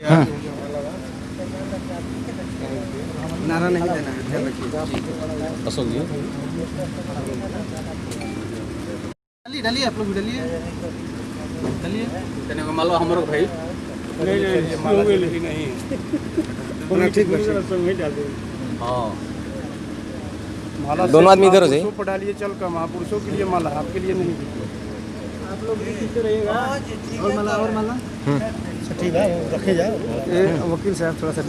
हाँ। नारा नहीं देना है, ध्यान रखिए। अशोक जी डालिए डालिए, आप लोग भी डालिए डालिए। कहने को मालूम हमरो भाई नहीं ठीक है। हाँ माला दोनों आदमी इधर हो जाइए। पुरुषों पर डालिए, चल का महापुरुषों के लिए माला, आपके लिए नहीं। आप लोग भी पीछे रहिएगा। और माला ठीक है, रखे जाओ। वकील साहब थोड़ा सा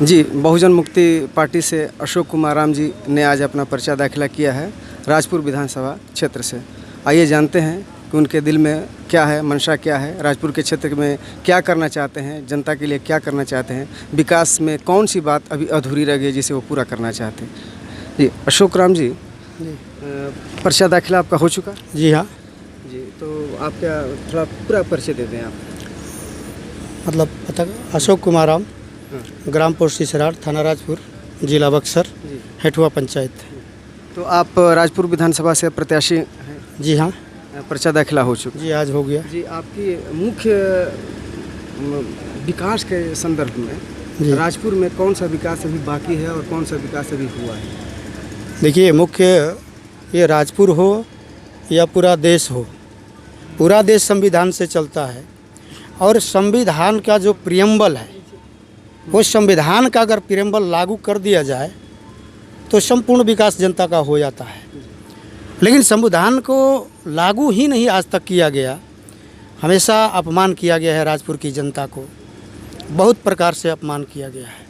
जी। बहुजन मुक्ति पार्टी से अशोक कुमार राम जी ने आज अपना पर्चा दाखिला किया है राजपुर विधानसभा क्षेत्र से। आइए जानते हैं कि उनके दिल में क्या है, मंशा क्या है, राजपुर के क्षेत्र में क्या करना चाहते हैं, जनता के लिए क्या करना चाहते हैं, विकास में कौन सी बात अभी अधूरी रह गई जिसे वो पूरा करना चाहते हैं। जी अशोक राम जी, पर्चा दाखिला आपका हो चुका? जी हाँ। जी तो आप क्या थोड़ा पूरा परिचय दे दें आप। मतलब पता अशोक कुमार राम, ग्राम पोस्ट सिसरार, थाना राजपुर, जिला बक्सर, हेठुआ पंचायत। तो आप राजपुर विधानसभा से प्रत्याशी हैं? जी हाँ। पर्चा दाखिला हो चुका? जी आज हो गया। जी आपकी मुख्य विकास के संदर्भ में राजपुर में कौन सा विकास अभी बाकी है और कौन सा विकास अभी हुआ है? देखिए, मुख्य ये राजपुर हो या पूरा देश हो, पूरा देश संविधान से चलता है और संविधान का जो प्रियम्बल है वो संविधान का अगर प्रियम्बल लागू कर दिया जाए तो संपूर्ण विकास जनता का हो जाता है। लेकिन संविधान को लागू ही नहीं आज तक किया गया। हमेशा अपमान किया गया है राजपुर की जनता को, बहुत प्रकार से अपमान किया गया है।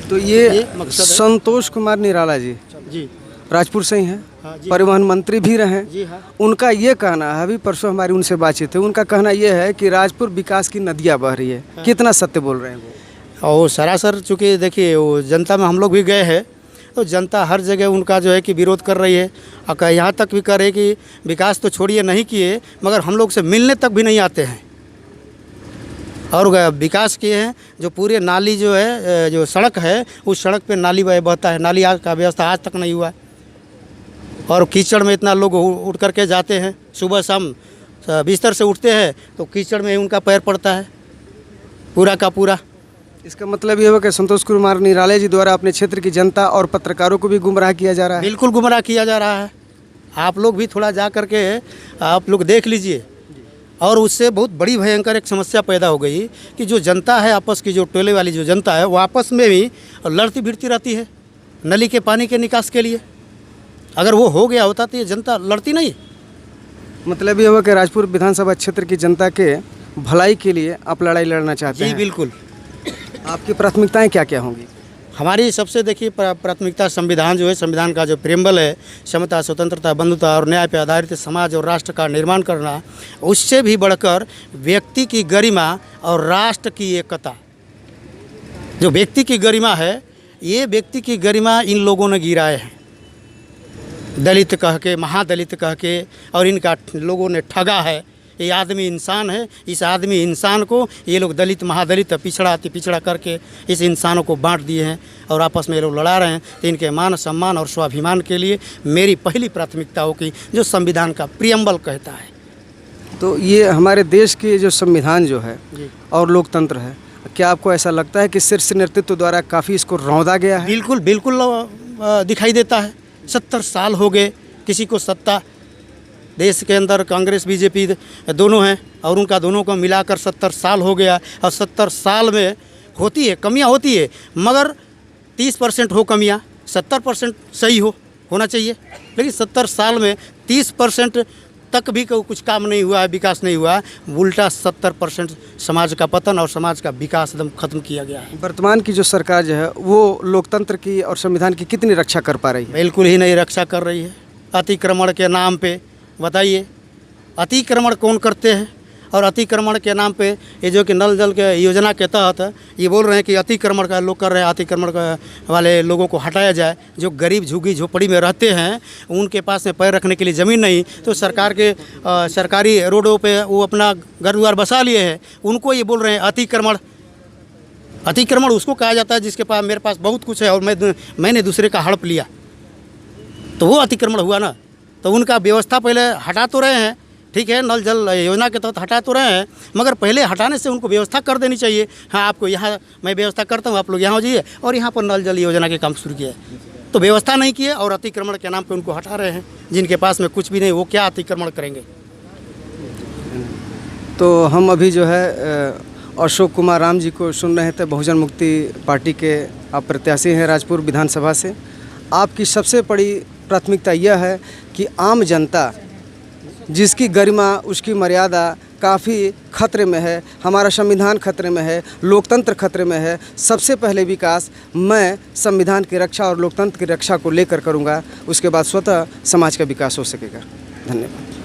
तो ये मकसद है। संतोष कुमार निराला जी जी राजपुर से ही हैं, हाँ जी। परिवहन मंत्री भी रहे। जी हाँ। उनका ये कहना है, अभी परसों हमारी उनसे बातचीत है, उनका कहना ये है कि राजपुर विकास की नदियाँ बह रही है। कितना सत्य बोल रहे हैं वो? और सरासर चूँकि देखिए वो जनता में हम लोग भी गए हैं तो जनता हर जगह उनका जो है कि विरोध कर रही है। और यहाँ तक भी कर रही है कि विकास तो छोड़िए नहीं किए, मगर हम लोग से मिलने तक भी नहीं आते हैं। और विकास किए हैं, जो पूरे नाली जो है, जो सड़क है उस सड़क पे नाली बहता है, नाली का व्यवस्था आज तक नहीं हुआ है। और कीचड़ में इतना लोग उठ करके जाते हैं, सुबह शाम बिस्तर से उठते हैं तो कीचड़ में उनका पैर पड़ता है पूरा का पूरा। इसका मतलब ये हो कि संतोष कुमार निराला जी द्वारा अपने क्षेत्र की जनता और पत्रकारों को भी गुमराह किया जा रहा है। बिल्कुल गुमराह किया जा रहा है। आप लोग भी थोड़ा जा करके आप लोग देख लीजिए। और उससे बहुत बड़ी भयंकर एक समस्या पैदा हो गई कि जो जनता है आपस की, जो टोले वाली जो जनता है वो आपस में भी लड़ती भिड़ती रहती है नली के पानी के निकास के लिए। अगर वो हो गया होता तो ये जनता लड़ती नहीं। मतलब ये हुआ कि राजपुर विधानसभा क्षेत्र की जनता के भलाई के लिए आप लड़ाई लड़ना चाहते जी हैं? बिल्कुल। आपकी प्राथमिकताएं क्या क्या होंगी? हमारी सबसे देखिए प्राथमिकता संविधान जो है, संविधान का जो प्रियम्बल है, समता, स्वतंत्रता, बंधुता और न्याय पर आधारित समाज और राष्ट्र का निर्माण करना, उससे भी बढ़कर व्यक्ति की गरिमा और राष्ट्र की एकता। जो व्यक्ति की गरिमा है, ये व्यक्ति की गरिमा इन लोगों ने गिराए हैं, दलित कह के, महादलित कह के, और इनका लोगों ने ठगा है। ये आदमी इंसान है, इस आदमी इंसान को ये लोग दलित, महादलित, पिछड़ा, अति पिछड़ा करके इस इंसानों को बांट दिए हैं और आपस में ये लोग लड़ा रहे हैं। तो इनके मान सम्मान और स्वाभिमान के लिए मेरी पहली प्राथमिकता हो कि जो संविधान का प्रियम्बल कहता है। तो ये हमारे देश की जो संविधान जो है और लोकतंत्र है, क्या आपको ऐसा लगता है कि शीर्ष नेतृत्व द्वारा काफ़ी इसको रौंदा गया है? बिल्कुल बिल्कुल दिखाई देता है। 70 साल हो गए किसी को सत्ता, देश के अंदर कांग्रेस बीजेपी दोनों हैं और उनका दोनों को मिलाकर 70 साल हो गया। और 70 साल में होती है कमियां, होती है, मगर 30% हो कमियां, 70% सही होना चाहिए। लेकिन 70 साल में 30% तक भी कुछ काम नहीं हुआ है, विकास नहीं हुआ, उल्टा 70% समाज का पतन और समाज का विकास एकदम खत्म किया गया है। वर्तमान की जो सरकार जो है वो लोकतंत्र की और संविधान की कितनी रक्षा कर पा रही है? बिल्कुल ही नहीं रक्षा कर रही है। अतिक्रमण के नाम पे बताइए, अतिक्रमण कौन करते हैं? और अतिक्रमण के नाम पे ये जो कि नल जल के योजना के तहत ये बोल रहे हैं कि अतिक्रमण का लोग कर रहे हैं, अतिक्रमण वाले लोगों को हटाया जाए। जो गरीब झुग्गी झोपड़ी में रहते हैं उनके पास में पैर रखने के लिए ज़मीन नहीं, तो सरकार के सरकारी रोडों पे वो अपना घर द्वार बसा लिए हैं, उनको ये बोल रहे हैं अतिक्रमण। अतिक्रमण उसको कहा जाता है जिसके पास, मेरे पास बहुत कुछ है और मैंने दूसरे का हड़प लिया, तो वो अतिक्रमण हुआ ना। तो उनका व्यवस्था पहले हटा तो रहे हैं, ठीक है, नल जल योजना के तहत हटा तो रहे हैं, मगर पहले हटाने से उनको व्यवस्था कर देनी चाहिए। हाँ, आपको यहाँ मैं व्यवस्था करता हूँ, आप लोग यहाँ हो जाइए, और यहाँ पर नल जल योजना के काम शुरू किया है। तो व्यवस्था नहीं की है और अतिक्रमण के नाम पे उनको हटा रहे हैं। जिनके पास में कुछ भी नहीं, वो क्या अतिक्रमण करेंगे। तो हम अभी जो है अशोक कुमार राम जी को सुन रहे थे, बहुजन मुक्ति पार्टी के आप प्रत्याशी हैं राजपुर विधानसभा से। आपकी सबसे बड़ी प्राथमिकता यह है कि आम जनता जिसकी गरिमा, उसकी मर्यादा काफ़ी खतरे में है, हमारा संविधान खतरे में है, लोकतंत्र खतरे में है। सबसे पहले विकास मैं संविधान की रक्षा और लोकतंत्र की रक्षा को लेकर करूंगा, उसके बाद स्वतः समाज का विकास हो सकेगा। धन्यवाद।